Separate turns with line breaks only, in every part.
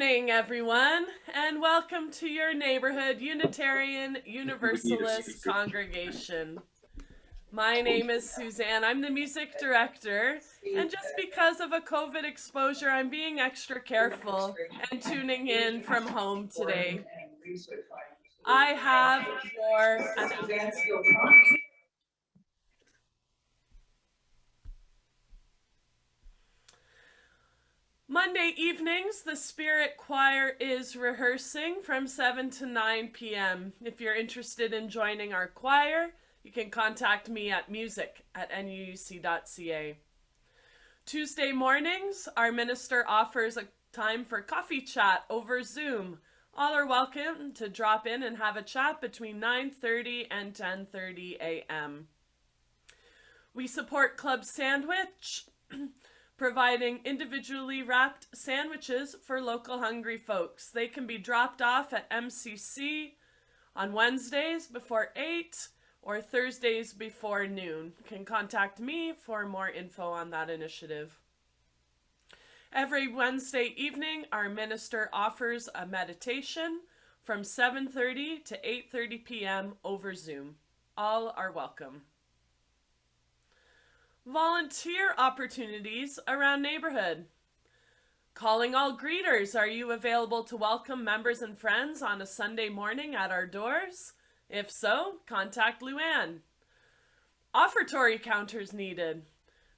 morning, everyone, and welcome to your neighborhood Unitarian Universalist congregation. My name is Suzanne. I'm the music director, and just because of a COVID exposure, I'm being extra careful and tuning in from home today. I have your announcement. Monday evenings, the Spirit Choir is rehearsing from 7 to 9 p.m. If you're interested in joining our choir, you can contact me at music@nuuc.ca. Tuesday mornings, our minister offers a time for coffee chat over Zoom. All are welcome to drop in and have a chat between 9:30 and 10:30 a.m. We support Club Sandwich, providing individually wrapped sandwiches for local hungry folks. They can be dropped off at MCC on Wednesdays before 8 or Thursdays before noon. You can contact me for more info on that initiative. Every Wednesday evening, our minister offers a meditation from 7:30 to 8:30 p.m. over Zoom. All are welcome. Volunteer opportunities around neighborhood. Calling all greeters, are you available to welcome members and friends on a Sunday morning at our doors? If so, contact Luann. Offertory counters needed.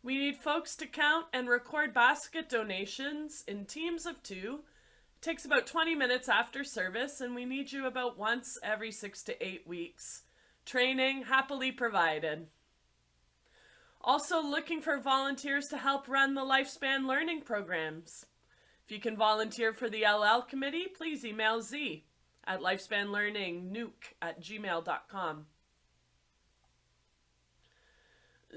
We need folks to count and record basket donations in teams of 2. It takes about 20 minutes after service, and we need you about once every 6 to 8 weeks. Training happily provided. Also looking for volunteers to help run the Lifespan Learning programs. If you can volunteer for the LL committee, please email Zee at lifespanlearningnuke@gmail.com.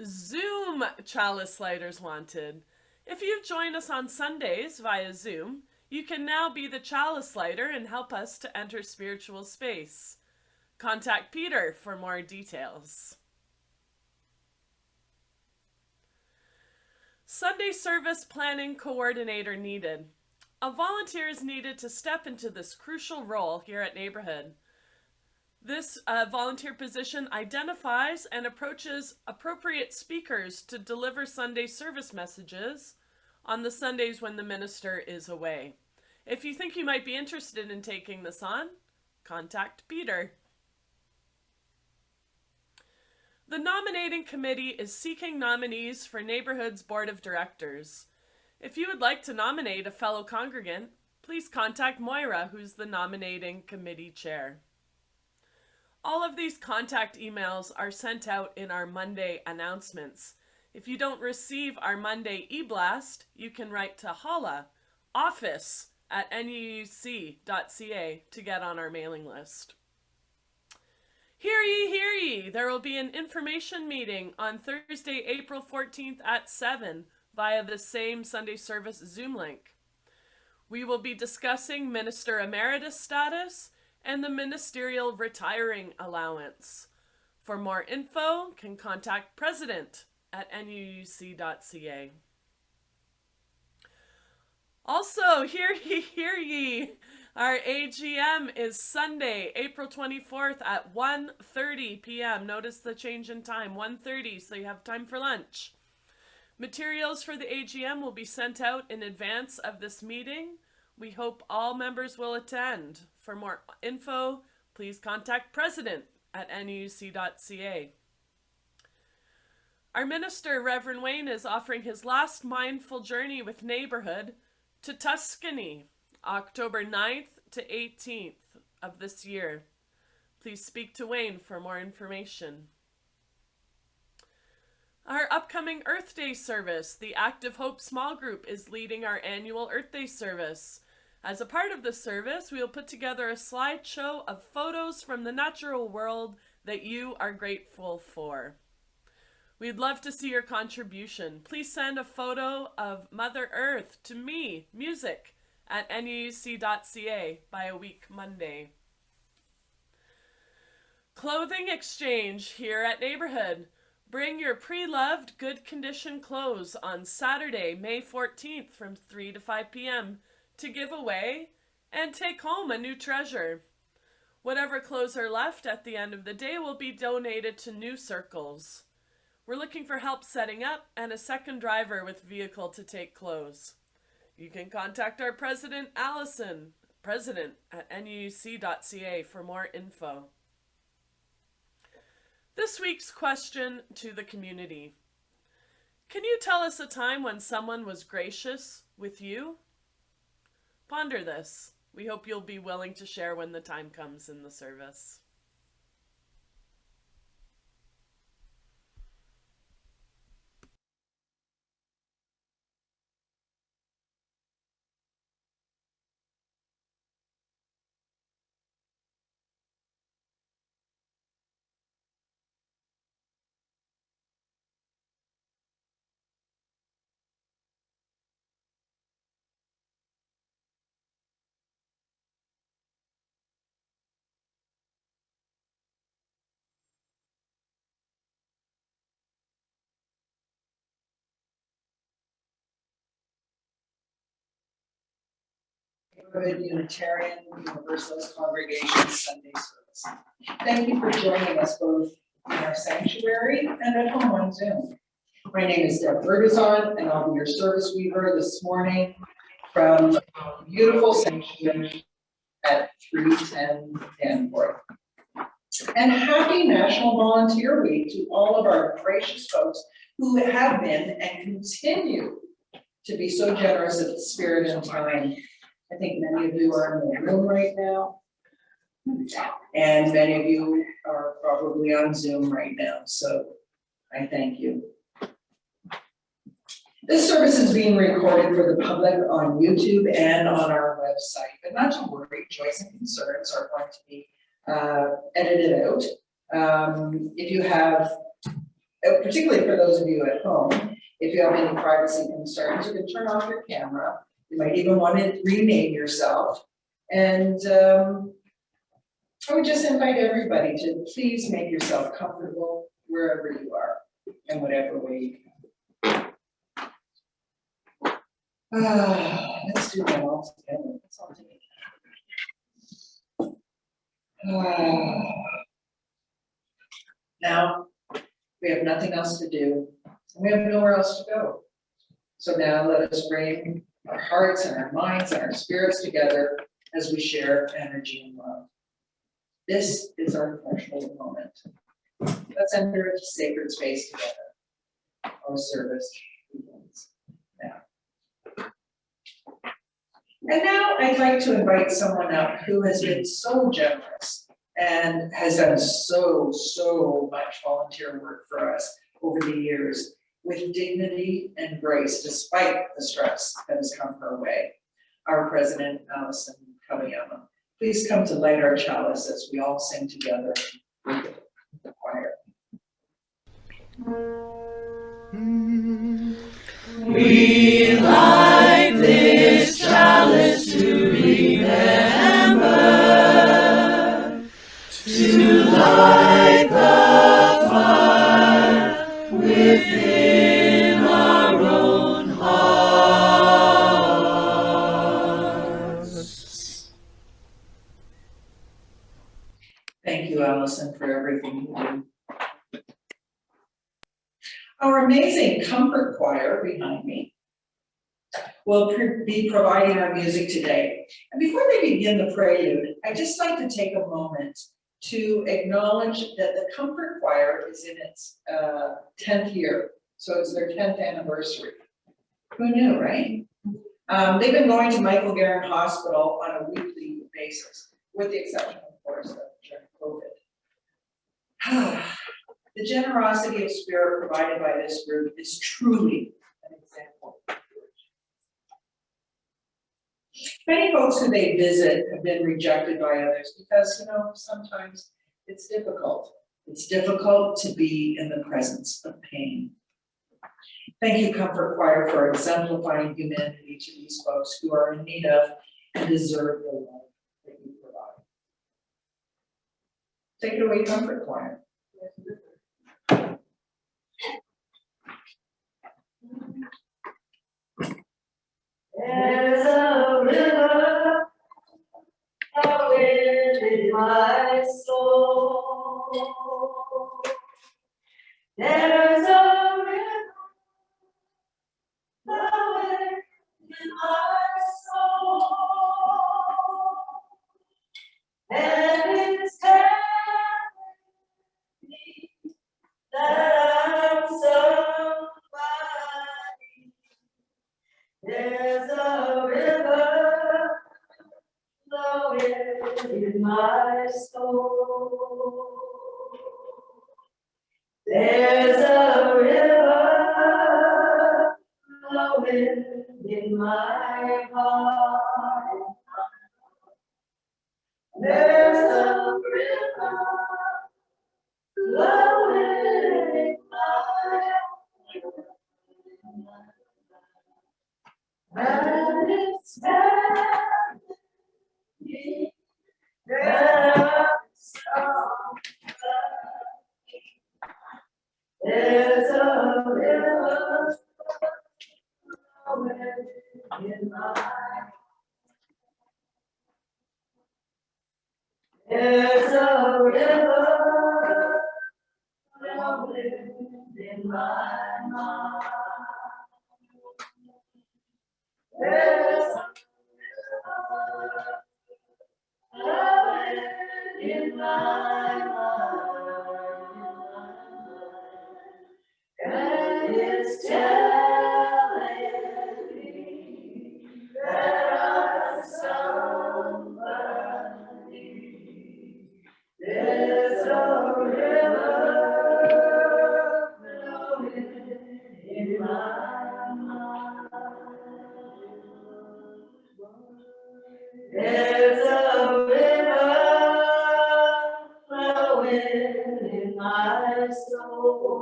Zoom chalice lighters wanted. If you join us on Sundays via Zoom, you can now be the chalice lighter and help us to enter spiritual space. Contact Peter for more details. Sunday service planning coordinator needed. A volunteer is needed to step into this crucial role here at Neighborhood. This volunteer position identifies and approaches appropriate speakers to deliver Sunday service messages on the Sundays when the minister is away. If you think you might be interested in taking this on, contact Peter. The nominating committee is seeking nominees for Neighborhood's Board of Directors. If you would like to nominate a fellow congregant, please contact Moira, who's the nominating committee chair. All of these contact emails are sent out in our Monday announcements. If you don't receive our Monday e-blast, you can write to Hala, office@nuuc.ca to get on our mailing list. Hear ye, hear ye! There will be an information meeting on Thursday, April 14th at 7 via the same Sunday service Zoom link. We will be discussing Minister Emeritus status and the Ministerial Retiring Allowance. For more info, can contact president@nuuc.ca. Also, hear ye, hear ye! Our AGM is Sunday, April 24th at 1:30 p.m. Notice the change in time, 1:30, so you have time for lunch. Materials for the AGM will be sent out in advance of this meeting. We hope all members will attend. For more info, please contact president@nuuc.ca. Our minister, Rev Wayne, is offering his last mindful journey with Neighborhood to Tuscany, October 9th to 18th of this year. Please speak to Wayne for more information. Our upcoming Earth Day service, the Active Hope Small Group, is leading our annual Earth Day service. As a part of the service, we will put together a slideshow of photos from the natural world that you are grateful for. We'd love to see your contribution. Please send a photo of Mother Earth to me, music@nuuc.ca, by a week Monday. Clothing exchange here at Neighborhood. Bring your pre-loved, good condition clothes on Saturday, May 14th from 3 to 5 p.m. to give away and take home a new treasure. Whatever clothes are left at the end of the day will be donated to New Circles. We're looking for help setting up and a second driver with vehicle to take clothes. You can contact our president, Allison, president@nuuc.ca for more info. This week's question to the community. Can you tell us a time when someone was gracious with you? Ponder this. We hope you'll be willing to share when the time comes in the service.
Unitarian Universalist Congregation Sunday service. Thank you for joining us both in our sanctuary and at home on Zoom. My name is Deb Bergazon, and I'll be your service weaver this morning from beautiful sanctuary at 310 Danforth. And happy National Volunteer Week to all of our gracious folks who have been and continue to be so generous at the spirit and time. I think many of you are in the room right now, and many of you are probably on Zoom right now, so I thank you. This service is being recorded for the public on YouTube and on our website, but not to worry, joys and concerns are going to be edited out. If you have, particularly for those of you at home, if you have any privacy concerns, you can turn off your camera. You might even want to rename yourself. And I would just invite everybody to please make yourself comfortable wherever you are in whatever way you can. Let's do that all together. Let's all take it. Now, we have nothing else to do, and we have nowhere else to go. So now let us bring our hearts and our minds and our spirits together as we share energy and love. This is our threshold moment. Let's enter into sacred space together. Our service begins now. And now I'd like to invite someone up who has been so generous and has done so much volunteer work for us over the years, with dignity and grace, despite the stress that has come her way. Our president, Allison Kawayama. Please come to light our chalice as we all sing together with the choir.
We light this chalice to remember, to light the fire within our own hearts.
Thank you, Allison, for everything you do. Our amazing comfort choir behind me will be providing our music today. And before they begin the prelude, I'd just like to take a moment to acknowledge that the comfort choir is in its 10th year. So it's their 10th anniversary. Who knew, right? They've been going to Michael Garron Hospital on a weekly basis, with the exception, of course, of during COVID. The generosity of spirit provided by this group is truly an example. Many folks who they visit have been rejected by others because, sometimes it's difficult. It's difficult to be in the presence of pain. Thank you, Comfort Choir, for exemplifying humanity to these folks who are in need of and deserve the love that you provide. Take it away, Comfort Choir.
There's a river within my soul. There's a There's a river flowing in my heart. There's a river flowing in my heart. And it's telling me that I'm somebody. There's a river flowing in my heart. There's a river flowing in my mind. There's a river flowing in my mind. And it's telling me that I'm somebody. There's a river flowing in my mind. There's a river flowing in my soul.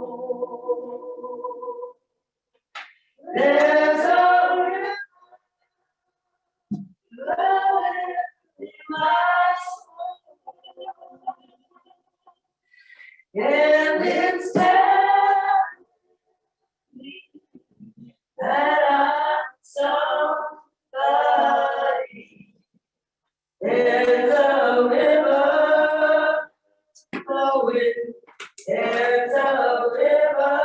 There's a river flowing in my soul. And it's telling me that I'm somebody. There's a river flowing. There's a river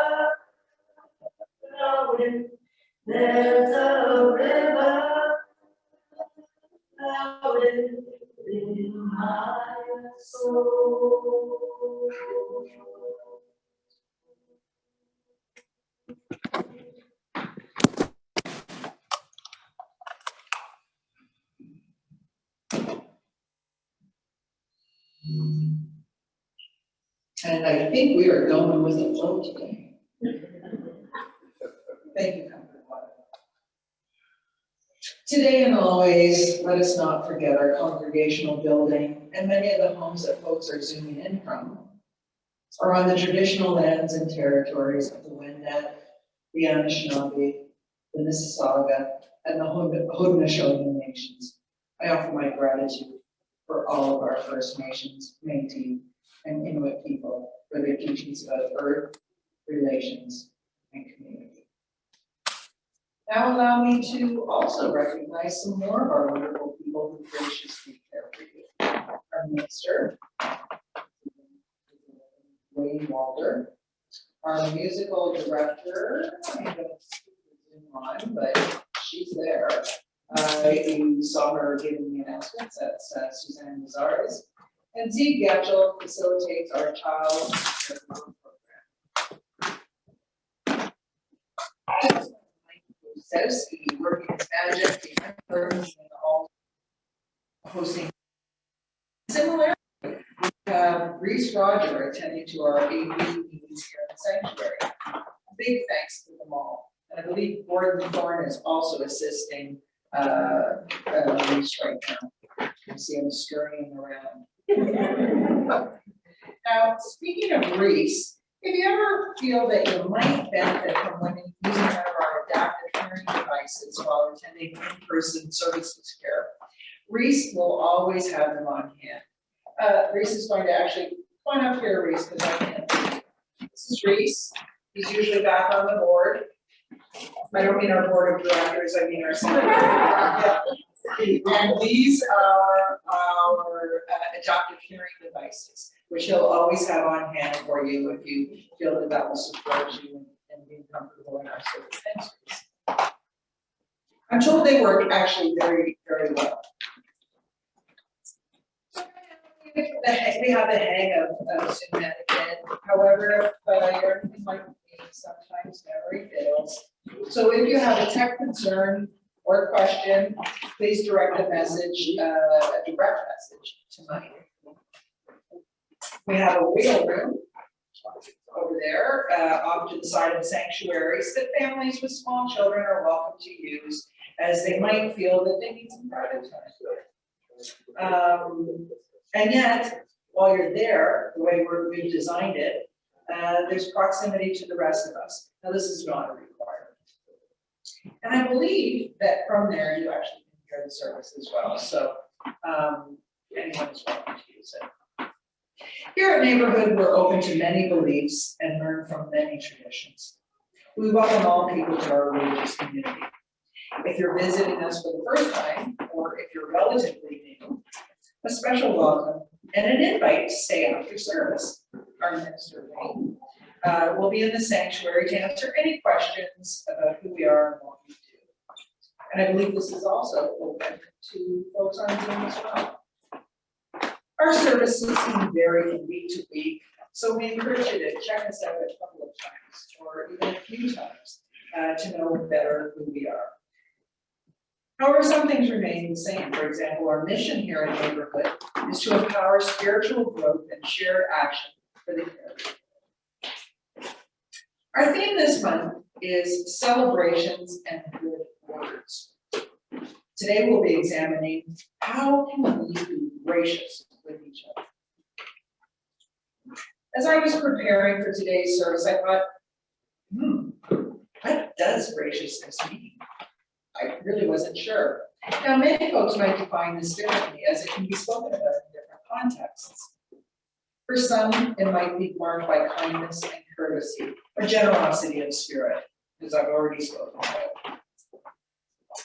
flowing. There's a river flowing in my soul.
And I think we are going with the flow today. Thank you, Comfort Water. Today and always, let us not forget our congregational building and many of the homes that folks are zooming in from are on the traditional lands and territories of the Wendat, the Anishinaabe, the Mississauga, and the Haudenosaunee nations. I offer my gratitude for all of our First Nations, Métis, and Inuit people for their teachings about earth, relations, and community. Now allow me to also recognize some more of our wonderful people who graciously care for you. Our minister, Wayne Walder, our musical director, I'm going to zoom on, but she's there. You saw her giving the announcements. That's Suzanne Mazares. And Zee Getchell facilitates our child program. Mike Kosowski working his magic, behind the curtains and all hosting. Similarly, Reese Roger attending to our AV meetings here in the sanctuary. A big thanks to them all. And I believe Thorne is also assisting Reese right now. I see him scurrying around. Now, speaking of Reese, if you ever feel that you might benefit from using one of our adaptive hearing devices while attending in-person services care, Reese will always have them on hand. Reese is going to actually, come on up here, Reese, because I can't. This is Reese. He's usually back on the board. I don't mean our board of directors, I mean our secretary. And these are our adaptive hearing devices, which he'll always have on hand for you if you feel that that will support you and be comfortable in our service centers. I'm told they work actually very, very well. We have the hang of Zoom etiquette. However, everything like me sometimes never fails. So if you have a tech concern or question, please direct a direct message to Mike. We have a wheel room. over there, off to the side of the sanctuaries that families with small children are welcome to use as they might feel that they need some private time. And yet, while you're there, the way we've designed it, there's proximity to the rest of us. Now, this is not a requirement. And I believe that from there, you actually can hear the service as well. So anyone is welcome to use it. Here at Neighborhood, we're open to many beliefs and learn from many traditions. We welcome all people to our religious community. If you're visiting us for the first time, or if you're relatively new, a special welcome and an invite to stay after service. Our minister, Wayne, will be in the sanctuary to answer any questions about who we are and what we do. And I believe this is also open to folks on Zoom as well. Our services can vary from week to week, so we encourage you to check us out a couple of times, or even a few times, to know better who we are. However, some things remain the same. For example, our mission here in Neighborhood is to empower spiritual growth and shared action for the community. Our theme this month is celebrations and good words. Today we'll be examining how can we be gracious with each other. As I was preparing for today's service, I thought, what does graciousness mean? I really wasn't sure. Now, many folks might define this differently, as it can be spoken about in different contexts. For some, it might be marked by kindness and courtesy, or generosity of spirit, as I've already spoken about.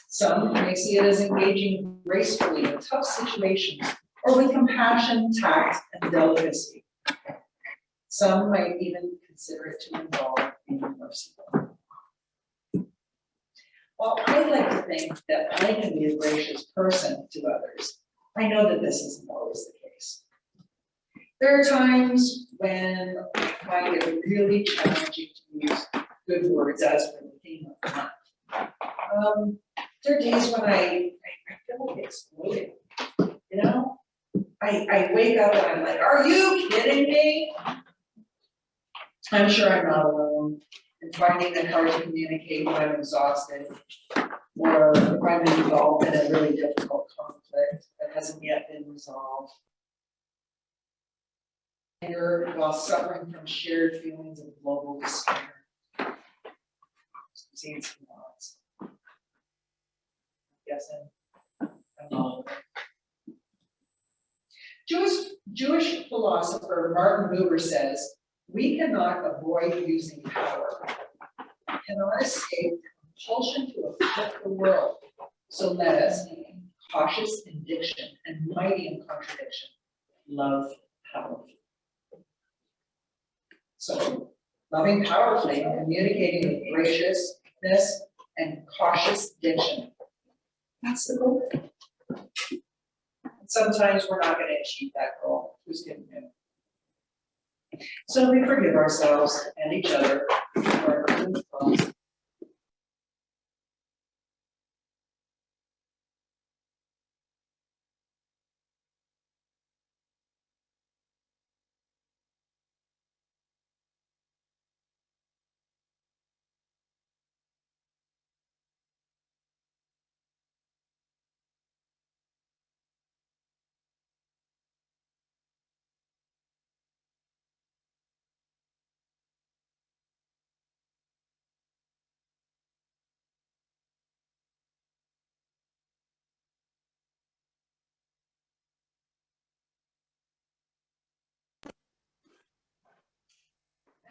Some may see it as engaging gracefully in tough situations, or with compassion, tact, and delicacy. Some might even consider it to involve being merciful. While I like to think that I can be a gracious person to others, I know that this isn't always the case. There are times when I find it really challenging to use good words as for the theme of the month. There are days when I feel like exploding, you know? I wake up and I'm like, are you kidding me? I'm sure I'm not alone in finding it hard to communicate when I'm exhausted, or if I'm involved in a really difficult conflict that hasn't yet been resolved. Anger while suffering from shared feelings of global despair. Seeing some odds. Guessing. I'm all Jewish philosopher Martin Buber says, we cannot avoid using power. We cannot escape the compulsion to affect the world. So let us, cautious in diction and mighty in contradiction, love powerfully. So, loving powerfully and communicating with graciousness and cautious diction. That's the goal. And sometimes we're not going to achieve that goal. Who's getting it? So we forgive ourselves and each other for our own faults.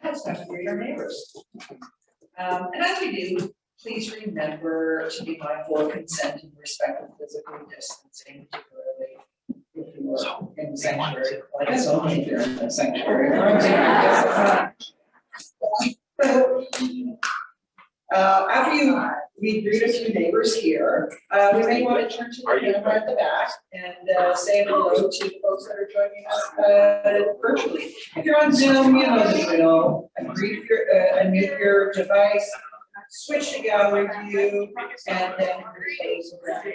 That's time for your neighbors. And as we do, please remember to be mindful of consent and respect of physical distancing, particularly if you are in the sanctuary. Like I said, if you're in the sanctuary. After we greet a few neighbors here, we may want to turn to the camera at the back and say hello to folks that are joining us virtually. If you're on Zoom, you know the drill. Unmute your device, switch to gallery view, and then close around you.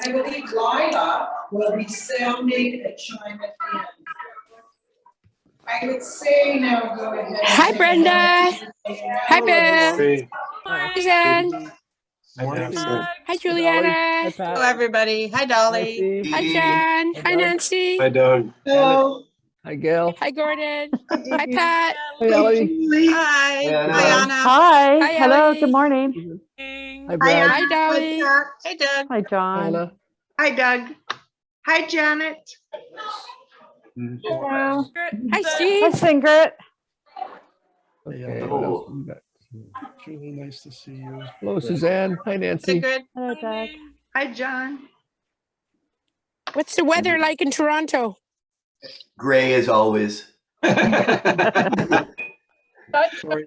And I believe Lila will be sounding a chime at the end. I would say now go ahead. and
Hi,
take a
Brenda.
moment.
Hi, Bev.
Hey,
Hi,
Morning.
Jen.
morning.
Doug.
Hi, Juliana.
Hello, everybody. Hi, Dolly.
Hi, Jen. Hi, Nancy.
Hi, Doug.
Hello.
Hi, Gail.
Hi, Gordon. Hi, Pat.
Hi, Ellie.
Hi.
Anna.
Hi, Anna.
Hi.
Hi,
Hello.
Ellie.
Good morning.
Hi, Brad.
Anna.
Hi, Dolly.
Hey, Doug.
Hi, John.
Anna.
Hi, Doug. Hi, Janet.
Hello.
Hi,
The-
Hi,
Steve.
Singret.
Okay,
Hello.
what else we got?
It's really nice to see you.
Hello, Suzanne. Hi, Nancy.
Sigrid.
Hello, Doug.
morning.
Hi, John.
What's the weather like in Toronto?
Gray as always.
Sorry.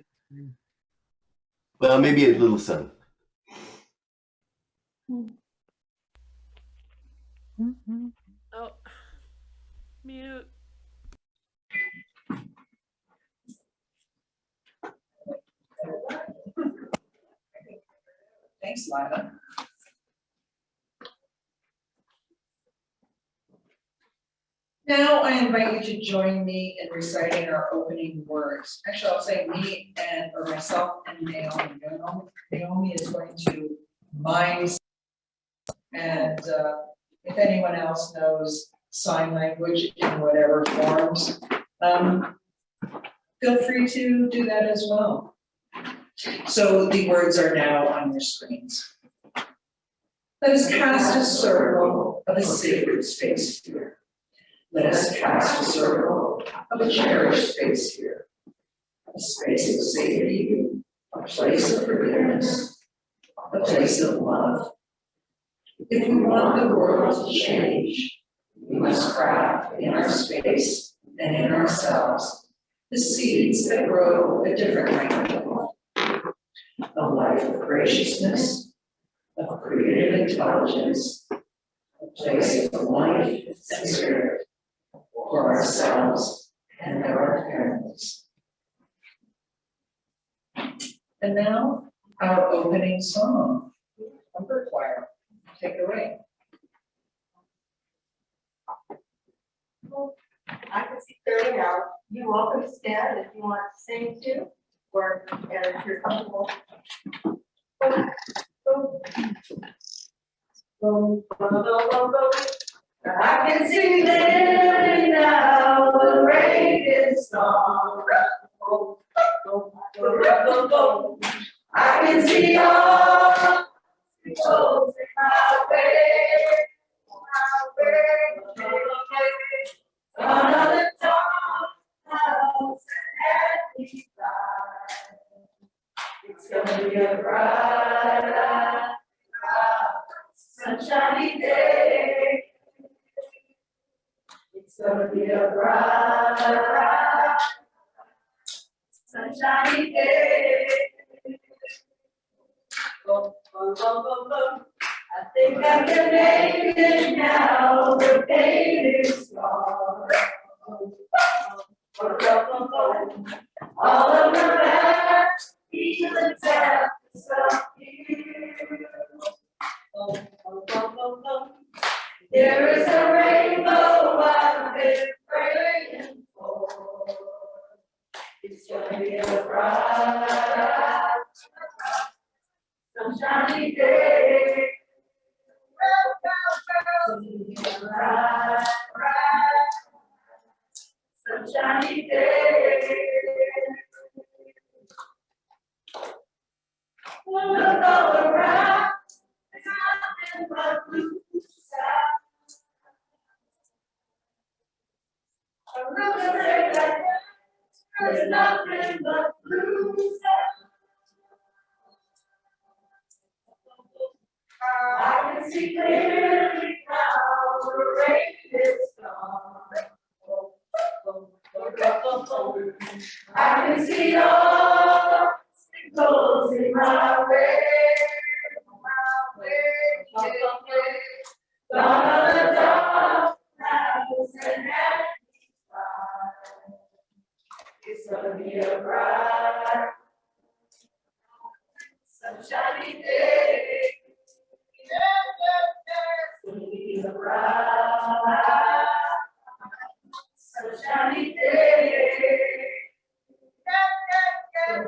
Well, maybe a little sun.
Mhm.
Oh, mute.
Thanks, Lila. Now I invite you to join me in reciting our opening words. Actually, I'll say me and, or myself and Naomi. Naomi is going to mind. And if anyone else knows sign language in whatever forms, feel free to do that as well. So the words are now on your screens. Let us cast a circle of a sacred space here. Let us cast a circle of a cherished space here. A space of safety, a place of forgiveness, a place of love. If we want the world to change, we must craft in our space and in ourselves the seeds that grow a different kind of life. A life of graciousness, of creative intelligence, a place of life and spirit for ourselves and our families. And now, our opening song, Comfort Choir. Take it away.
I can see clearly now. You're welcome to stand if you want to sing too, or if you're comfortable. I can see clearly now. The rain is gone. I can see all the souls in my way. Another dark house and empty side. It's gonna be a bright, sunshiny day. It's gonna be a bright, sunshiny day. I think I can make it now, the pain is gone. All of the bad feelings have disappeared. There is a rainbow I've been praying for. It's gonna be a bright, sunshiny day. Bright, bright, sunshiny day. Look all around, there's nothing but blue skies. Look around, there's nothing but blue skies. I can see clearly now, the rain is gone.
One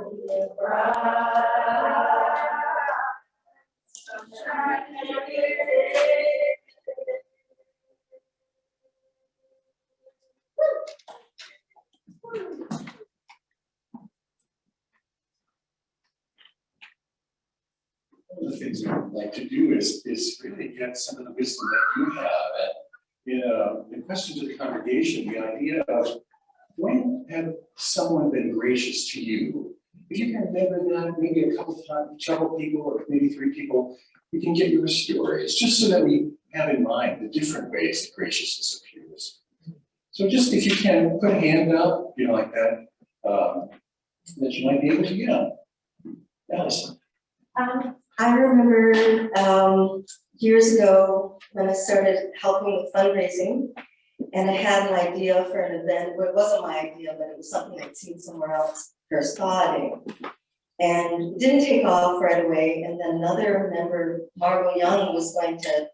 of the things we'd like to do is really get some of the wisdom that you have. And in question to the congregation, the idea of when have someone been gracious to you? If you can remember that, maybe a couple people, or maybe 3 people, we can get your stories, just so that we have in mind the different ways that graciousness appears. So just if you can put a hand up, like that, that you might be able to get on. Allison.
I remember years ago when I started helping with fundraising, and I had an idea for an event. Well, it wasn't my idea, but it was something I'd seen somewhere else first thought, and it didn't take off right away. And then another member, Margot Young, was going to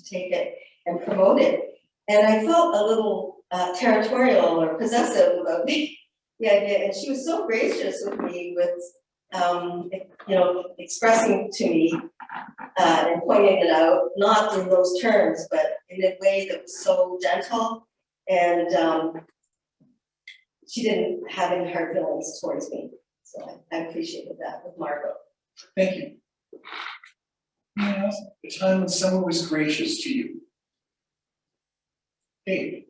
take it and promote it. And I felt a little territorial or possessive about the idea. And she was so gracious with me with expressing to me and pointing it out, not in those terms, but in a way that was so gentle, and she didn't have any hard feelings towards me. So I appreciated that with Margot.
Thank you. Yes, a time when someone was gracious to you. Dave.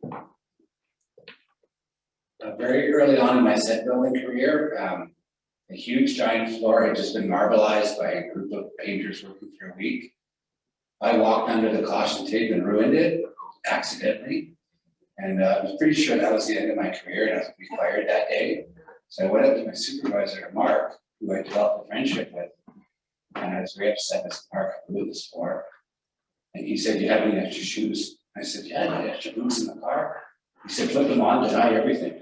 Very early on in my set building career, a huge giant floor had just been marbleized by a group of painters working for a week. I walked under the caution tape and ruined it accidentally. And I was pretty sure that was the end of my career and I was going to be fired that day. So I went up to my supervisor, Mark, who I developed a friendship with. And I was very upset as Mark blew this floor. And he said, "Do you have any extra shoes?" I said, "Yeah, I had extra boots in the car." He said, "Put them on, deny everything."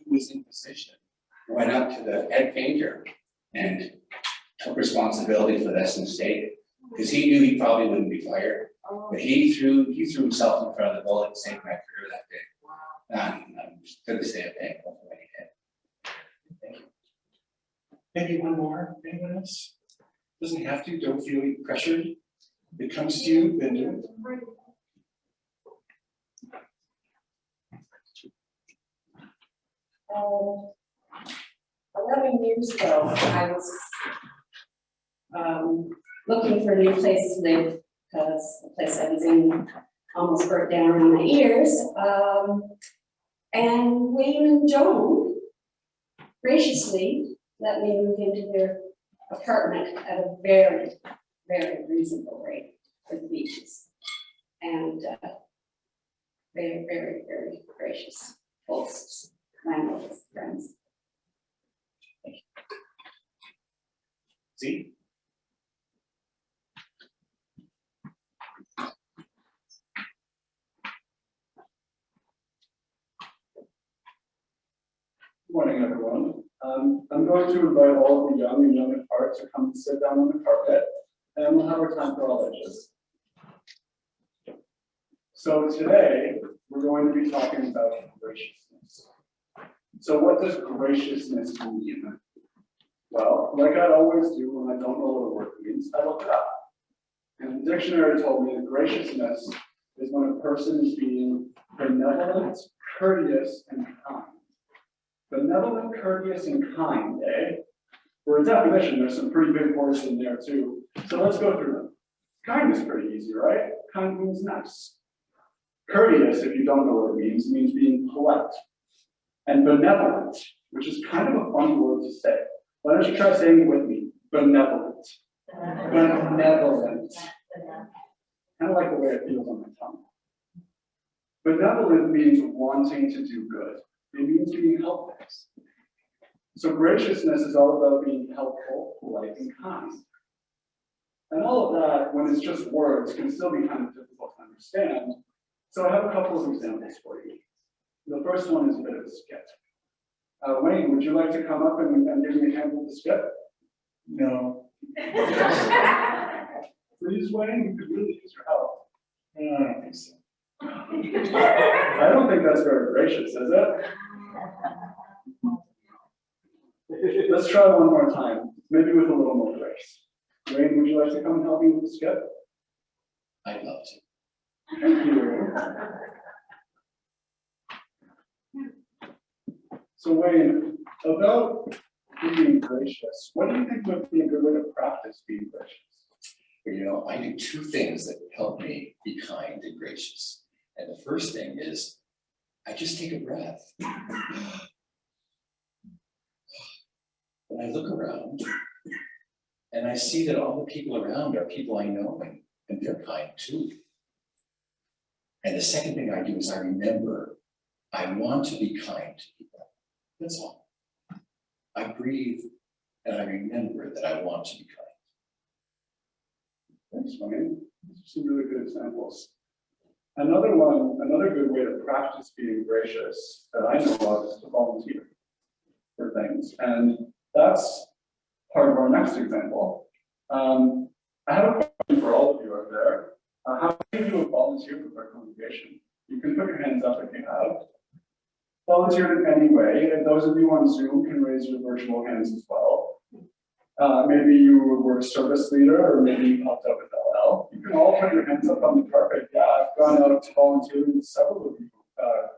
Who was in position, went up to the head painter and took responsibility for this mistake, because he knew he probably wouldn't be fired, but he threw himself in front of the bullet and saved my career that day. I'm to this day thankful for what he did.
Thank you. Maybe one more. Anyone else? Doesn't have to. Don't feel pressured. If it comes to you, then do it.
11 years ago, I was looking for a new place to live because the place I was in almost burnt down around my ears. And Wayne and Joan graciously let me move into their apartment at a very, very reasonable rate for the beaches. And very, very, very gracious hosts, landlords, friends.
See?
Good morning, everyone. I'm going to invite all of the young and young at heart to come and sit down on the carpet, and we'll have our time for all ages. So today, we're going to be talking about graciousness. So what does graciousness mean? Well, like I always do when I don't know what a word means, I look it up. And the dictionary told me that graciousness is when a person is being benevolent, courteous, and kind. Benevolent, courteous, and kind, eh? For a definition, there's some pretty big words in there too. So let's go through them. Kind is pretty easy, right? Kind means nice. Courteous, if you don't know what it means being polite. And benevolent, which is kind of a funny word to say. Why don't you try saying it with me? Benevolent. Benevolent. Kind of like the way it feels on my tongue. Benevolent means wanting to do good. It means being helpful. So graciousness is all about being helpful, polite, and kind. And all of that, when it's just words, can still be kind of difficult to understand. So I have a couple of examples for you. The first one is a bit of a skit. Wayne, would you like to come up and give me a hand with the skit? No. Please, Wayne, you could really use your help. No, I don't think so. I don't think that's very gracious, is it? Let's try one more time, maybe with a little more grace. Wayne, would you like to come and help me with the skip?
I'd love to.
Thank you. So Wayne, about being gracious, what do you think would be a good way to practice being gracious?
But you know, I do two things that help me be kind and gracious. And the first thing is, I just take a breath. When I look around and I see that all the people around are people I know and they're kind too. And the second thing I do is I remember I want to be kind to people. That's all. I breathe and I remember that I want to be kind.
Thanks, Wayne. These are some really good examples. Another good way to practice being gracious that I know of is to volunteer for things. And that's part of our next example. I have a question for all of you out there. How many of you have volunteered with our congregation? You can put your hands up if you have. Volunteered in any way, and those of you on Zoom can raise your virtual hands as well. Maybe you were a service leader, or maybe you helped out with LL. You can all put your hands up on the carpet. Yeah, I've gone out to volunteering with several of you,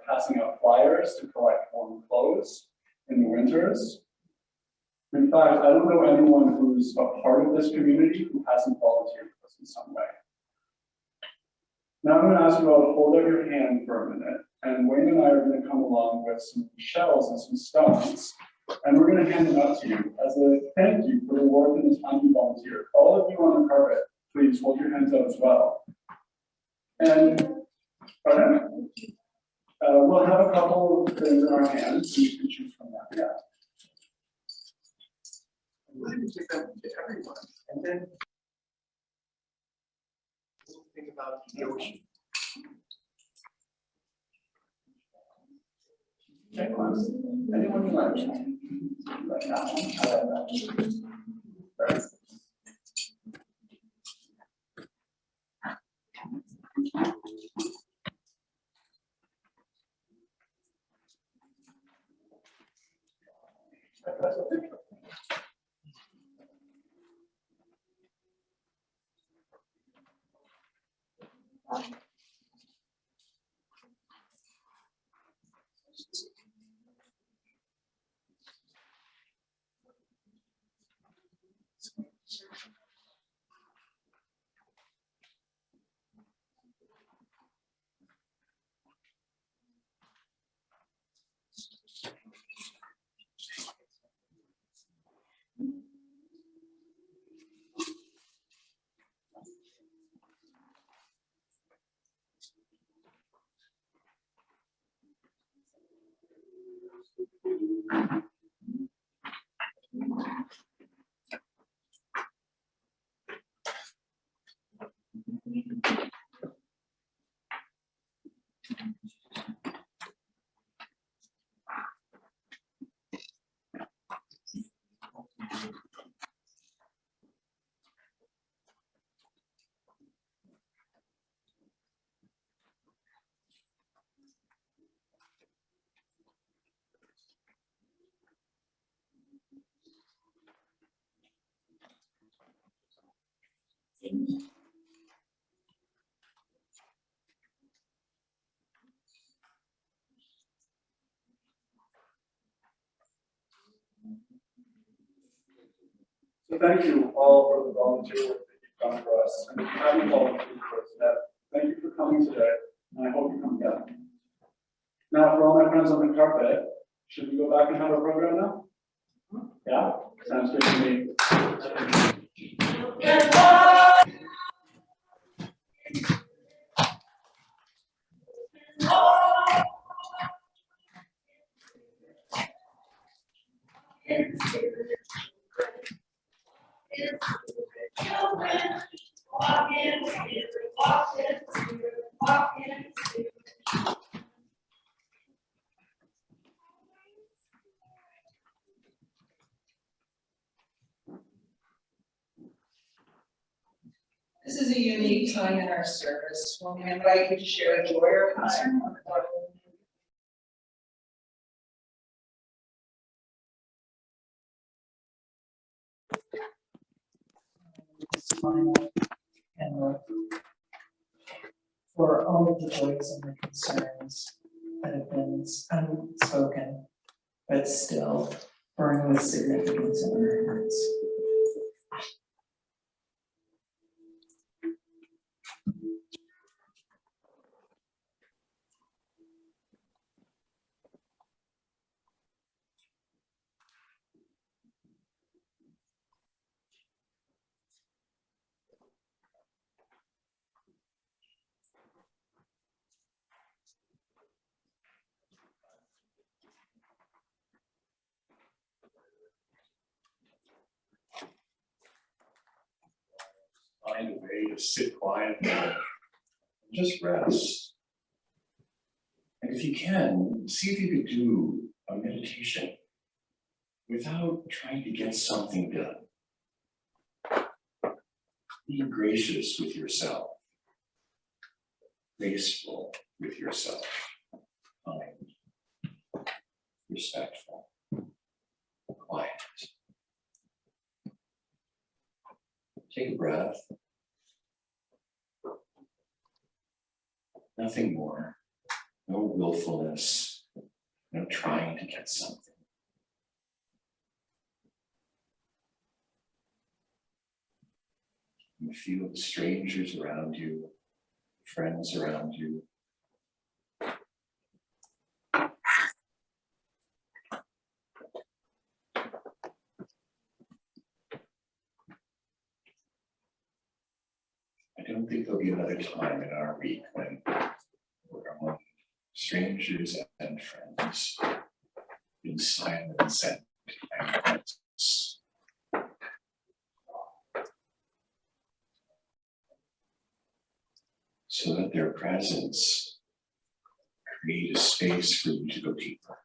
passing out flyers to collect warm clothes in the winters. In fact, I don't know anyone who's a part of this community who hasn't volunteered with us in some way. Now I'm going to ask you all to hold out your hand for a minute, and Wayne and I are going to come along with some shells and some stones, and we're going to hand them out to you as a thank you for the work and the time you volunteered. All of you on the carpet, please hold your hands out as well. And we'll have a couple of things in our hands, and you can choose from that. Yeah.
We're going to give them to everyone, and then we'll think about the ocean.
Anyone you like? Like that one? I like that. Very good. So thank you all for the volunteer work that you've done for us. And if you haven't volunteered for us yet, thank you for coming today, and I hope you come again. Now, for all my friends on the carpet, should we go back and have our program now? Yeah, sounds good to me.
This is a unique time in our service when we invite you to share a joy or concern. And for all of the joys and the concerns that have been unspoken, but still burn with significance in our hearts.
Find a way to sit quiet and just rest. And if you can, see if you could do a meditation without trying to get something done. Be gracious with yourself, graceful with yourself, kind, respectful, quiet. Take a breath. Nothing more. No willfulness. No trying to get something. You feel the strangers around you, friends around you. I don't think there'll be another time in our week when we're among strangers and friends in silence and kindness. So that their presence create a space for you to go deeper,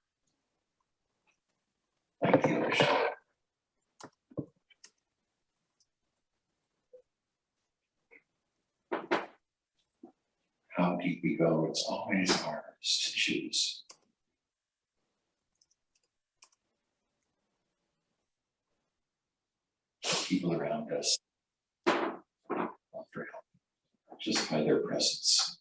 like the ocean. How deep we go, it's always ours to choose. People around us offer help just by their presence.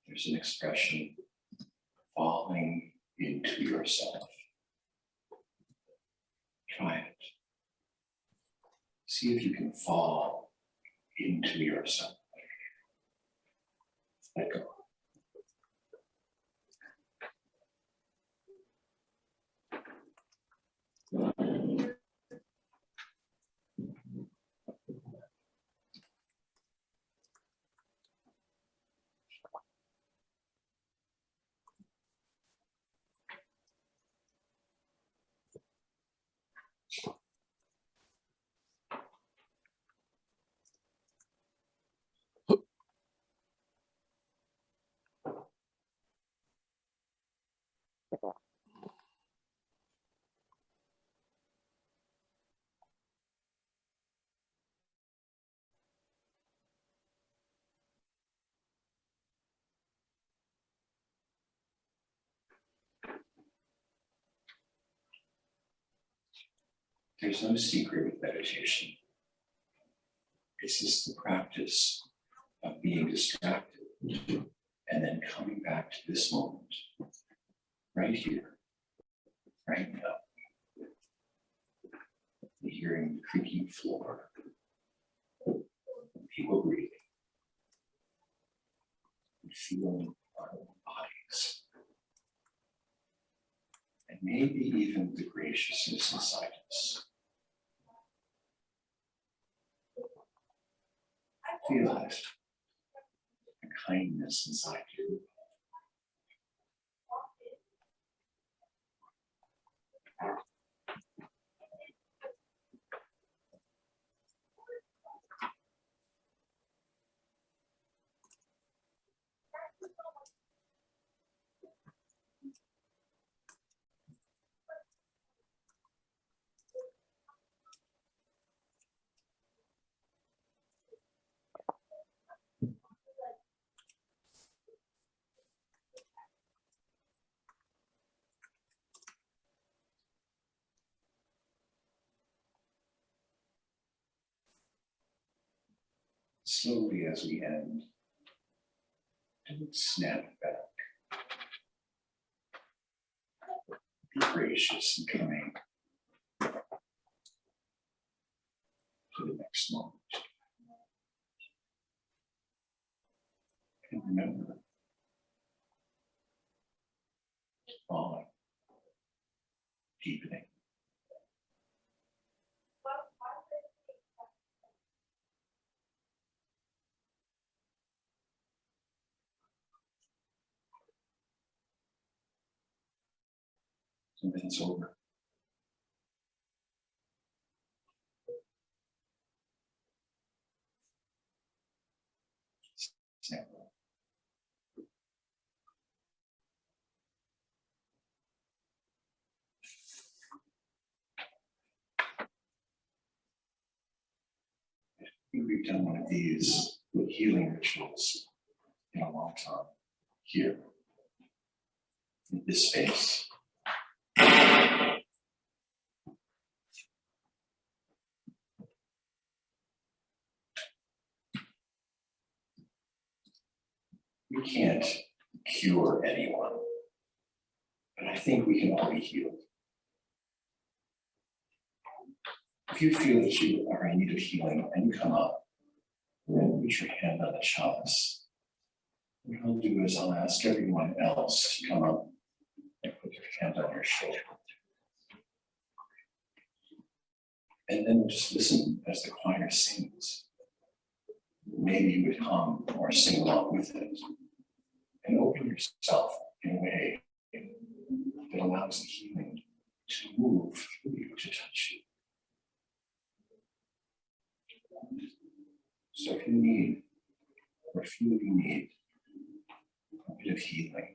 There's an expression, falling into yourself. Try it. See if you can fall into yourself. Let go. There's no secret with meditation. It's just the practice of being distracted and then coming back to this moment, right here, right now. Hearing the creaking floor, people breathing, and feeling our own bodies, and maybe even the graciousness inside us. Feel it, the kindness inside you. Slowly as we end, don't snap back. Be gracious in coming to the next moment. And remember, falling, deepening. And then it's over. Snap. I think we've done one of these healing rituals in a long time here in this space. We can't cure anyone, but I think we can all be healed. If you feel that you are in need of healing and you come up, then put your hand on the chalice. What I'll do is I'll ask everyone else to come up and put your hand on your shoulder. And then just listen as the choir sings. Maybe you would hum or sing along with it. And open yourself in a way that allows the healing to move through you, to touch you. So if you need, or feel you need, a bit of healing,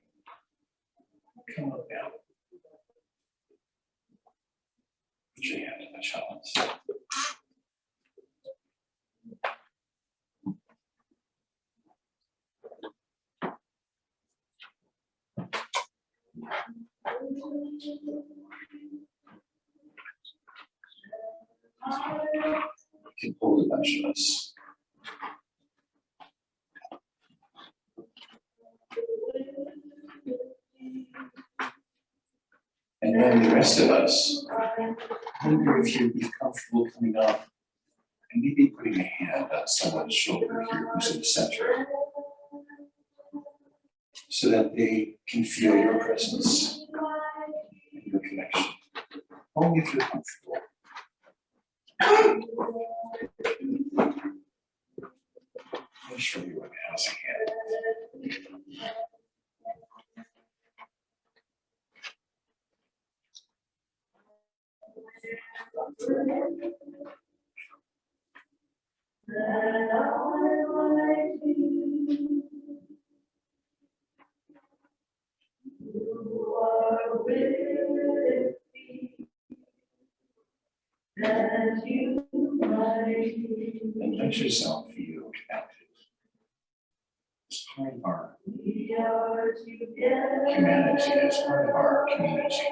come up now. Put your hand on the chalice. You can hold a bunch of us. And then the rest of us, I wonder if you'd be comfortable coming up and maybe putting a hand on someone's shoulder here who's in the center, so that they can feel your presence and your connection. Only if you're comfortable. I'll show you what has a hand. And let yourself feel connected. It's part of our humanity, it's part of our community.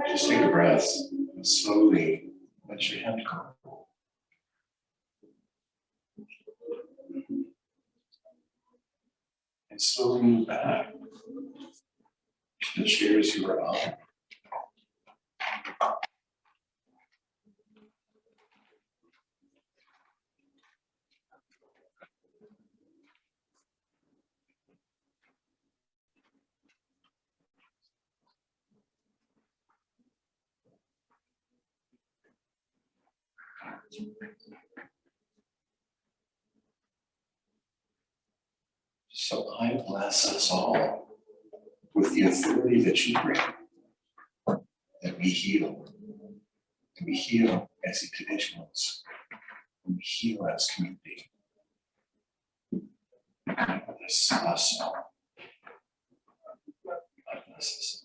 Just take a breath and slowly let your hand go. And slowly move back to the chairs you were on. So I bless us all with the authority that you bring, that we heal. And we heal as individuals. And we heal as community. God bless us all. God bless us.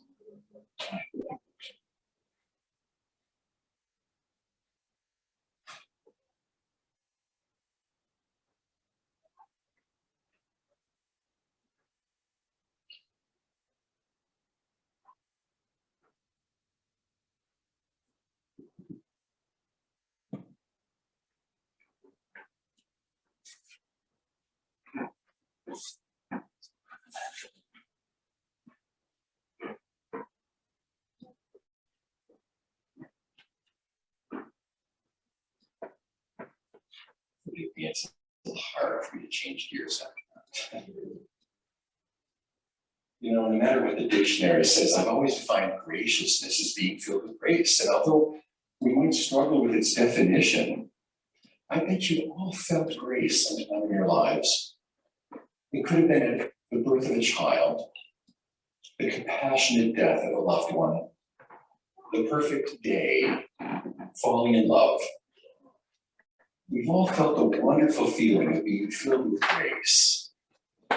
It's a little hard for me to change gears after that. You know, no matter what the dictionary says, I've always defined graciousness as being filled with grace. And although we might struggle with its definition, I bet you all felt grace in one of your lives. It could have been at the birth of a child, the compassionate death of a loved one, the perfect day, falling in love. We've all felt the wonderful feeling of being filled with grace.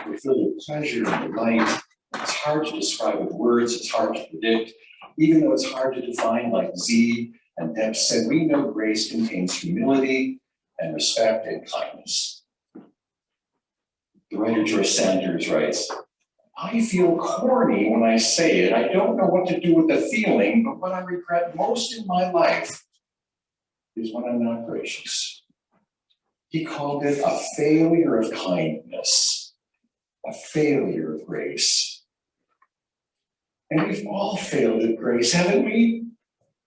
We're filled with pleasure and delight. It's hard to describe with words, it's hard to predict, even though it's hard to define, like Zee and Deb said, we know grace contains humility and respect and kindness. The writer Joyce Sanders writes, I feel corny when I say it. I don't know what to do with the feeling, but what I regret most in my life is when I'm not gracious. He called it a failure of kindness, a failure of grace. And we've all failed at grace, haven't we?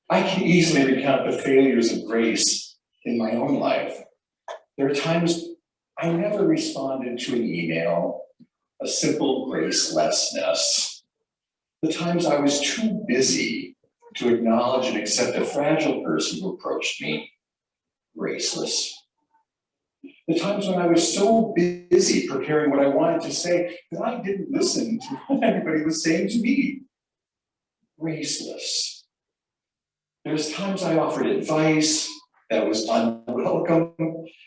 I can easily recount the failures of grace in my own life. There are times I never responded to an email, a simple gracelessness. The times I was too busy to acknowledge and accept a fragile person who approached me, graceless. The times when I was so busy preparing what I wanted to say that I didn't listen to what everybody was saying to me, graceless. There's times I offered advice that was unwelcome,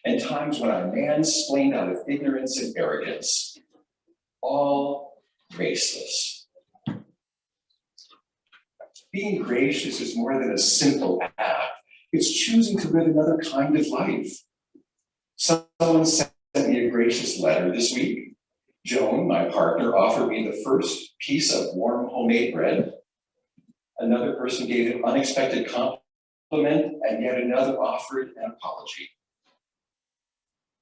and times when I mansplained out of ignorance and arrogance. All graceless. Being gracious is more than a simple act. It's choosing to live another kind of life. Someone sent me a gracious letter this week. Joan, my partner, offered me the first piece of warm homemade bread. Another person gave an unexpected compliment, and yet another offered an apology.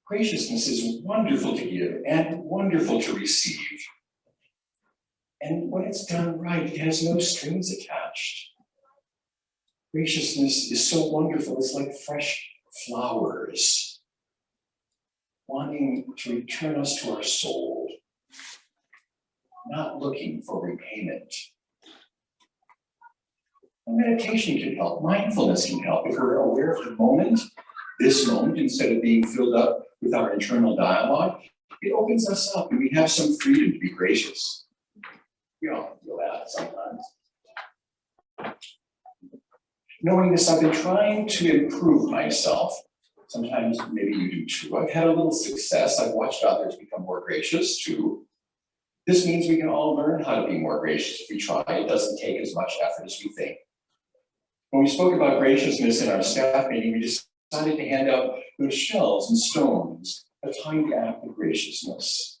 Graciousness is wonderful to give and wonderful to receive. And when it's done right, it has no strings attached. Graciousness is so wonderful, it's like fresh flowers, wanting to return us to our soul, not looking for repayment. And meditation can help, mindfulness can help. If we're aware of the moment, this moment, instead of being filled up with our internal dialogue, it opens us up and we have some freedom to be gracious. We all feel that sometimes. Knowing this, I've been trying to improve myself. Sometimes maybe you do too. I've had a little success. I've watched others become more gracious too. This means we can all learn how to be more gracious if we try. It doesn't take as much effort as we think. When we spoke about graciousness in our staff meeting, we decided to hand out those shells and stones, a tiny act of graciousness.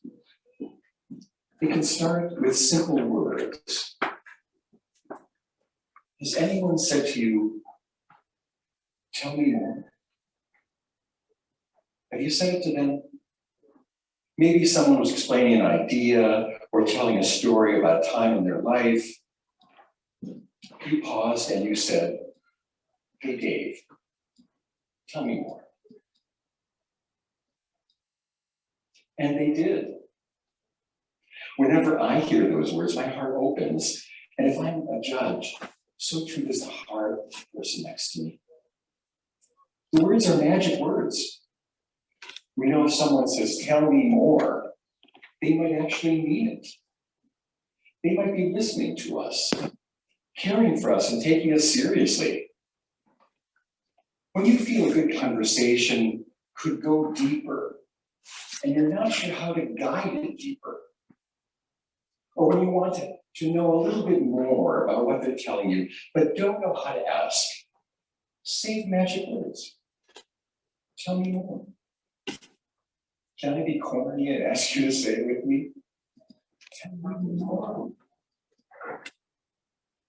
It can start with simple words. Has anyone said to you, tell me more? Have you said it to them? Maybe someone was explaining an idea or telling a story about a time in their life. You paused and you said, hey, Dave, tell me more. And they did. Whenever I hear those words, my heart opens. And if I'm a judge, so too does the heart of the person next to me. The words are magic words. We know if someone says, tell me more, they might actually mean it. They might be listening to us, caring for us and taking us seriously. When you feel a good conversation could go deeper and you're not sure how to guide it deeper, or when you want to know a little bit more about what they're telling you, but don't know how to ask, say magic words. Tell me more. Can I be corny and ask you to say it with me? Tell me more.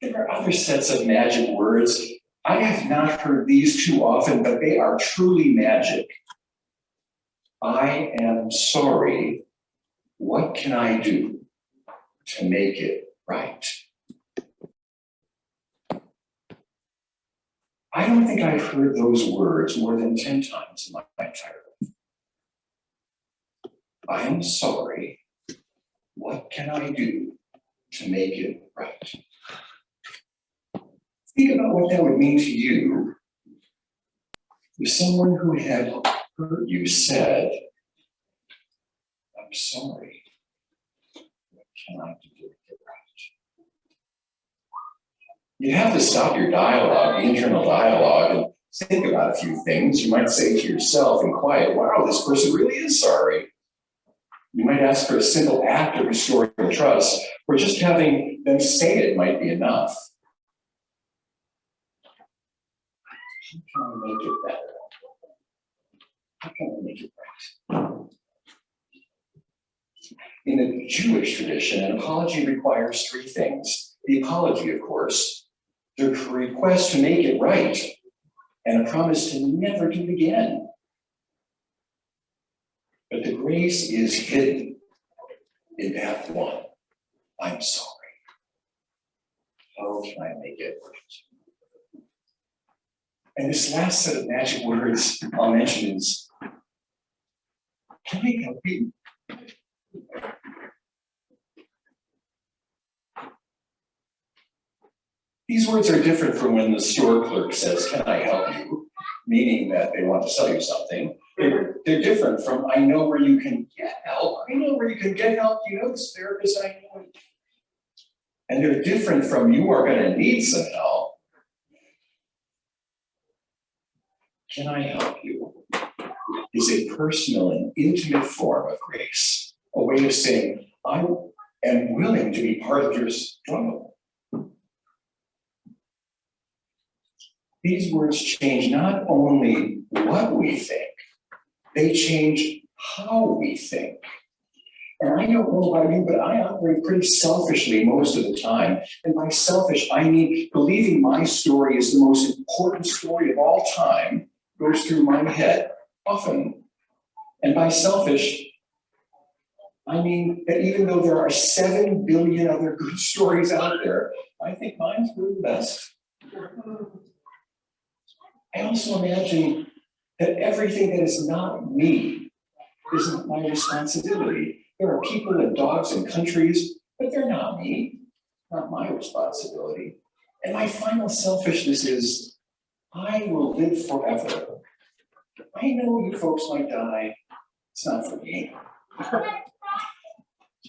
There are other sets of magic words. I have not heard these too often, but they are truly magic. I am sorry. What can I do to make it right? I don't think I've heard those words more than 10 times in my entire life. I am sorry. What can I do to make it right? Think about what that would mean to you if someone who had hurt you said, I'm sorry. What can I do to make it right? You have to stop your dialogue, the internal dialogue, and think about a few things. You might say to yourself in quiet, wow, this person really is sorry. You might ask for a simple act of restoring trust, or just having them say it might be enough. How can I make it better? How can I make it right? In the Jewish tradition, an apology requires 3 things. The apology, of course, the request to make it right, and a promise to never do it again. But the grace is hidden in that one. I'm sorry. How can I make it right? And this last set of magic words I'll mention is, can I help you? These words are different from when the store clerk says, can I help you? Meaning that they want to sell you something. They're different from, I know where you can get help. I know where you can get help. You know this therapist I know. and they're different from you are gonna need some help, can I help you? Is a personal and intimate form of grace, a way of saying, I am willing to be part of your struggle. These words change not only what we think, they change how we think. And I don't know about you, but I operate pretty selfishly most of the time. And by selfish, I mean believing my story is the most important story of all time goes through my head often. And by selfish, I mean that even though there are 7 billion other good stories out there, I think mine's really the best. I also imagine that everything that is not me isn't my responsibility. There are people and dogs and countries, but they're not me, not my responsibility. And my final selfishness is, I will live forever. I know you folks might die, it's not for me.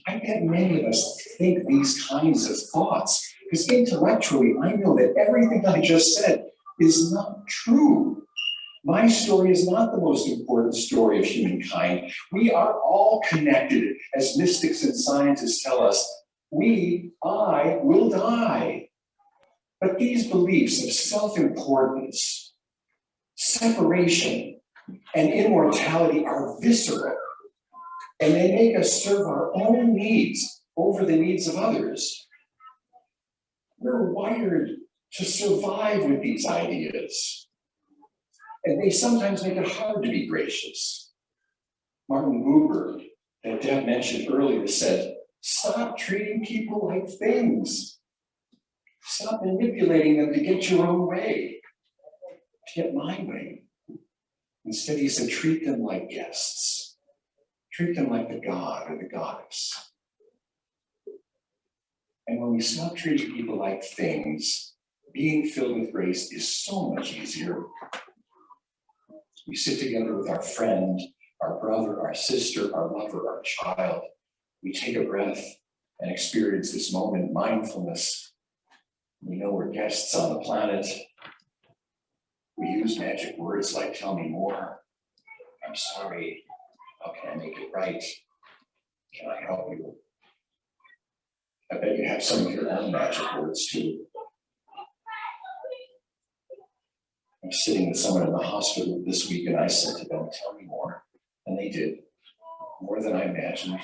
I bet many of us think these kinds of thoughts, because intellectually, I know that everything I just said is not true. My story is not the most important story of humankind. We are all connected, as mystics and scientists tell us. I will die. But these beliefs of self-importance, separation, and immortality are visceral, and they make us serve our own needs over the needs of others. We're wired to survive with these ideas, and they sometimes make it hard to be gracious. Martin Buber, that Deb mentioned earlier, said, stop treating people like things. Stop manipulating them to get your own way, to get my way. Instead, he said, treat them like guests. Treat them like the god or the goddess. And when we stop treating people like things, being filled with grace is so much easier. We sit together with our friend, our brother, our sister, our lover, our child. We take a breath and experience this moment in mindfulness. We know we're guests on the planet. We use magic words like, tell me more. I'm sorry. How can I make it right? Can I help you? I bet you have some of your own magic words too. I'm sitting with someone in the hospital this week and I said to them, tell me more. And they did, more than I imagined.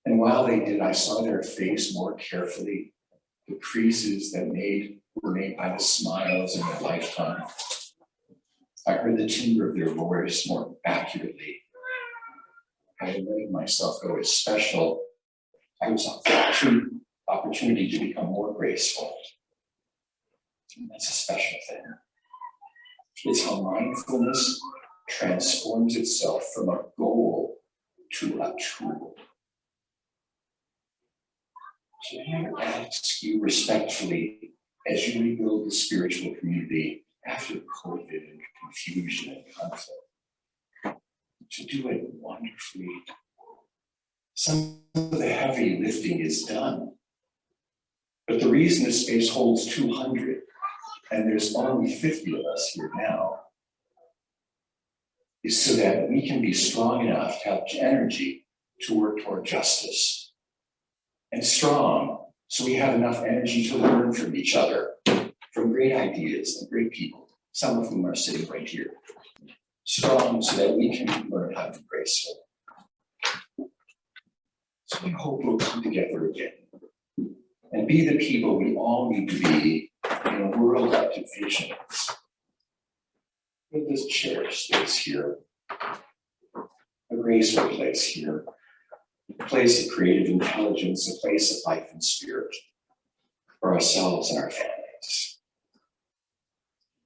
And while they did, I saw their face more carefully, the creases that were made by the smiles in their lifetime. I heard the timbre of their voice more accurately. I had letting myself go as special. I was up for a true opportunity to become more graceful. And that's a special thing. It's how mindfulness transforms itself from a goal to a tool. So may I ask you respectfully, as you rebuild the spiritual community after COVID and confusion and conflict, to do it wonderfully. Some of the heavy lifting is done. But the reason this space holds 200 and there's only 50 of us here now is so that we can be strong enough to have energy to work toward justice. And strong so we have enough energy to learn from each other, from great ideas and great people, some of whom are sitting right here. Strong so that we can learn how to be graceful. So I hope we'll come together again and be the people we all need to be in a world of divisions. Let us cherish this here, a graceful place here, a place of creative intelligence, a place of life and spirit for ourselves and our families.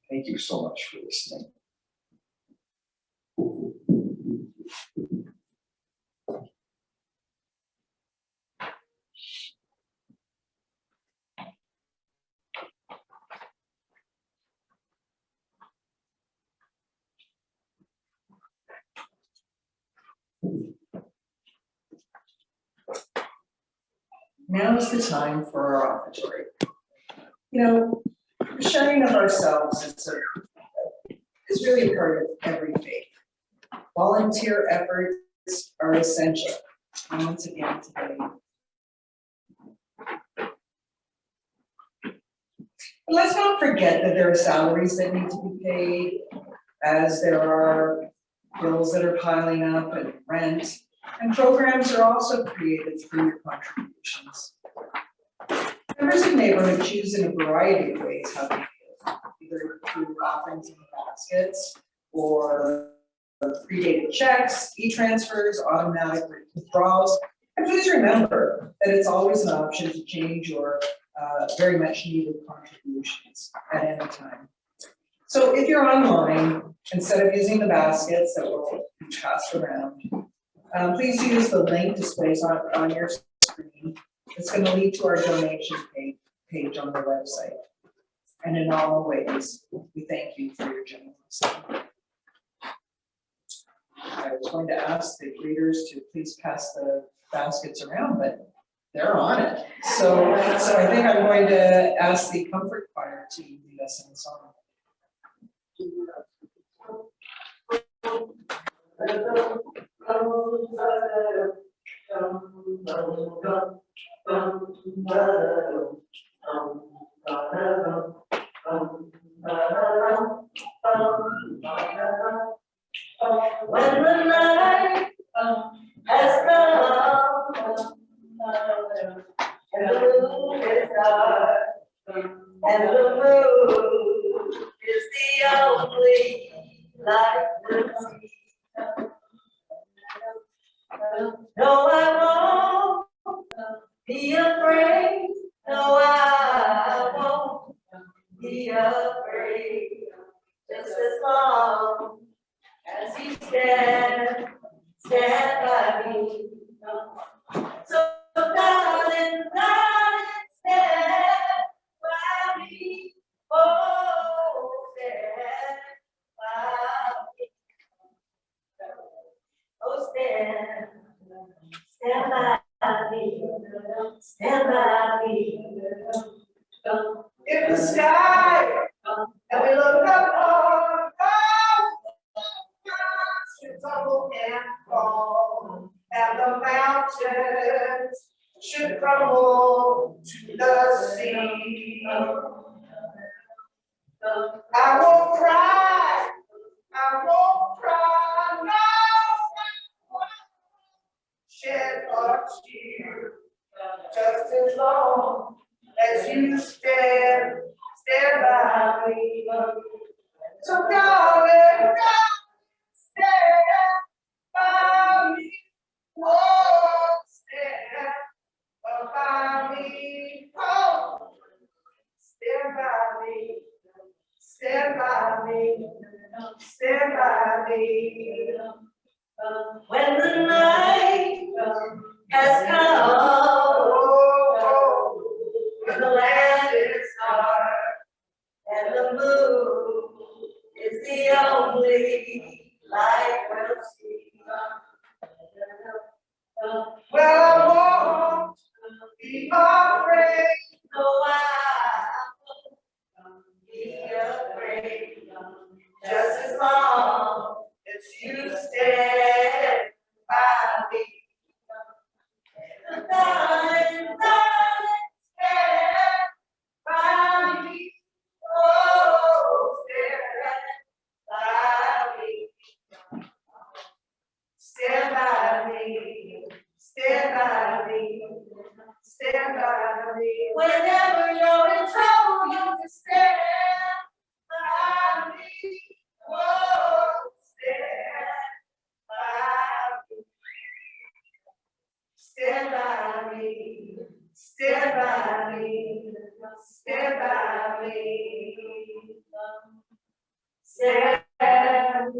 Thank you so much for listening.
Now is the time for our offertory. You know, the sharing of ourselves is really part of every faith. Volunteer efforts are essential. And once again today. But let's not forget that there are salaries that need to be paid, as there are bills that are piling up and rent, and programs are also created through your contributions. Members of neighborhood choose in a variety of ways how they give, either through offerings in baskets or predated checks, e-transfers, automatic withdrawals. And please remember that it's always an option to change your very much needed contributions at any time. So if you're online, instead of using the baskets that will be passed around, please use the link displayed on your screen. It's going to lead to our donation page on the website. And in all ways, we thank you for your generosity. I was going to ask the greeters to please pass the baskets around, but they're on it. So I think I'm going to ask the comfort choir to lead us in a song. When the night has come and the moon is dark and the moon is the only light we'll see. No, I won't be afraid. No, I won't be afraid. Just as long as you stand by me. So darling, stand by me. Oh, stand by me. Oh, stand by me. Stand by me. In the sky, and we look up on to tumble and fall, and the mountains should crumble to the sea. I won't cry, no, shed a tear, just as long as you stand by me. So darling, stand by me. Oh, stand by me. Oh, stand by me. Stand by me. Stand by me. When the night has come, when the land is dark and the moon is the only light we'll see. Well, I won't be afraid. No, I won't be afraid. Just as long as you stand by me. Darling, stand by me. Oh, stand by me. Stand by me. Stand by me. Stand by me. Whenever you're in trouble, you can stand by me. Oh, stand by me. Stand by me. Stand by me. Stand by me. Stand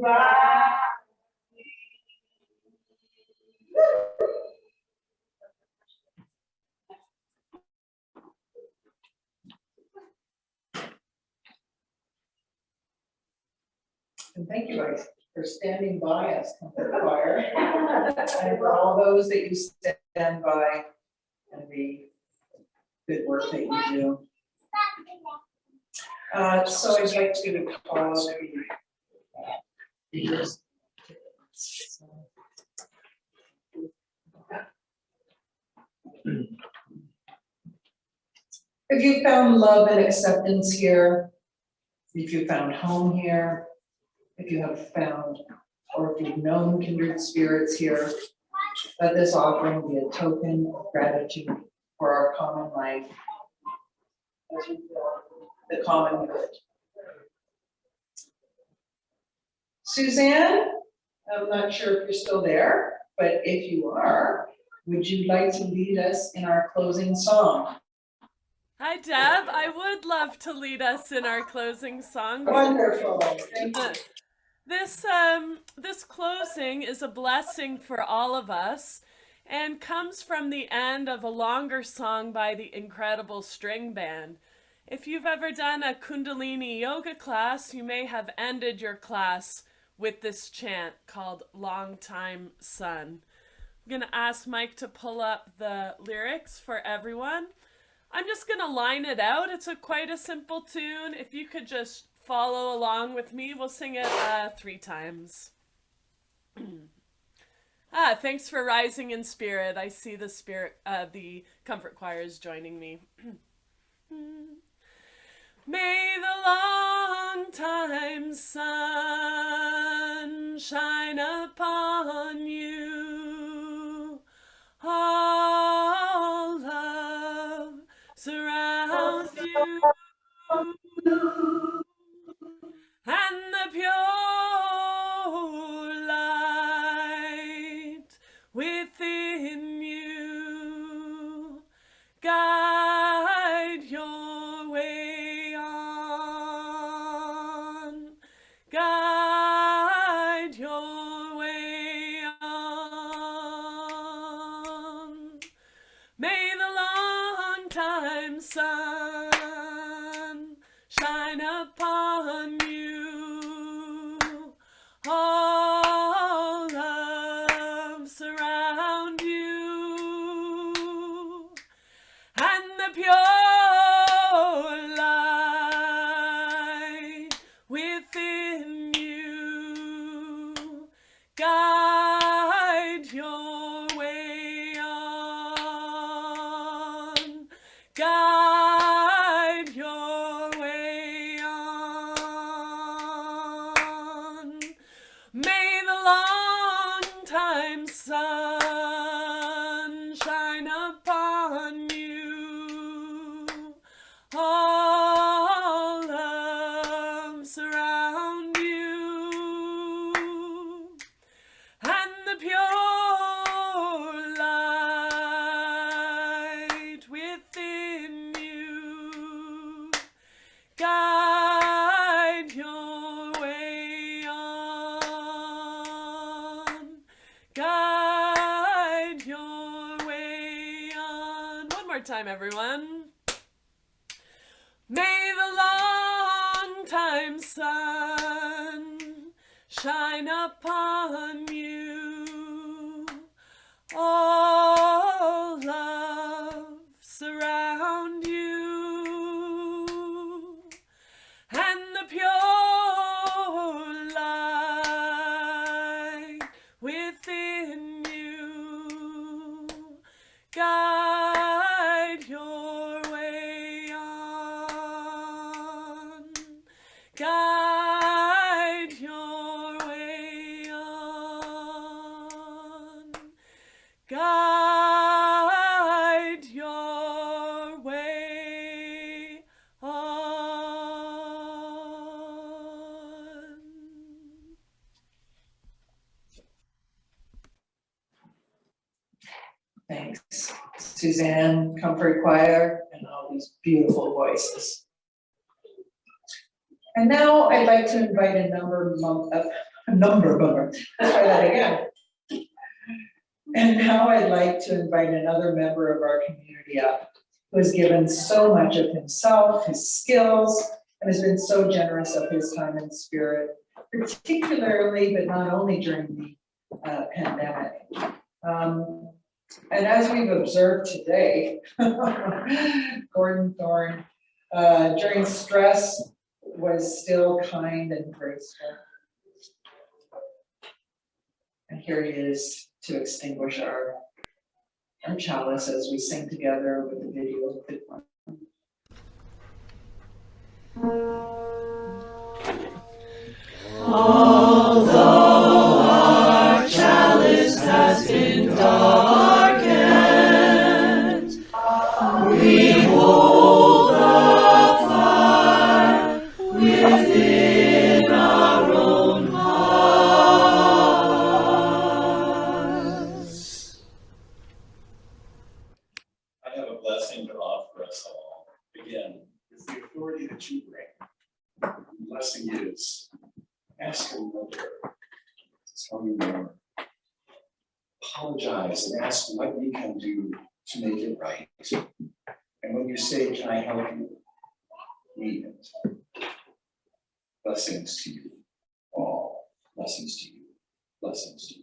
by me. And thank you guys for standing by us, Comfort Choir, and for all those that you stand by and be good work that you do. So I'd like to call the if you found love and acceptance here, if you found home here, if you have found, or if you've known kindred spirits here, let this offering be a token of gratitude for our common life, as we feel the common good. Suzanne, I'm not sure if you're still there, but if you are, would you like to lead us in our closing song?
Hi, Deb. I would love to lead us in our closing song.
Wonderful, thank you.
This closing is a blessing for all of us and comes from the end of a longer song by the incredible string band. If you've ever done a Kundalini yoga class, you may have ended your class with this chant called Long Time Sun. I'm going to ask Mike to pull up the lyrics for everyone. I'm just going to line it out. It's quite a simple tune. If you could just follow along with me, we'll sing it 3 times. Thanks for rising in spirit. I see the comfort choir is joining me. May the long time sun shine upon you. All love surround you. And the pure light within you guide your way on, guide your way on. May the long time sun shine upon you. All love surround you. And the pure light within you guide your way on, guide your way on. May the long time sun shine upon you. All love surround you. And the pure light within you guide your way on, guide your way on. One more time, everyone. May the long time sun shine upon you. All love surround you. And the pure light within you guide your way on, guide your way on, guide your way on.
Thanks, Suzanne, Comfort Choir, and all these beautiful voices. And now I'd like to invite a number, let's try that again. And now I'd like to invite another member of our community up, who has given so much of himself, his skills, and has been so generous of his time and spirit, particularly, but not only during the pandemic. And as we've observed today, Gordon Thorne, during stress, was still kind and graceful. And here he is to extinguish our chalice as we sing together with the video of the one.
Although our chalice has been darkened, we hold the fire within our own hearts.
I have a blessing to offer us all. Again, it's the authority that you bring. The blessing is, ask your mother to tell you more. Apologize and ask what you can do to make it right. And when you say, can I help you? Mean it. Blessings to you all. Blessings to you. Blessings to you.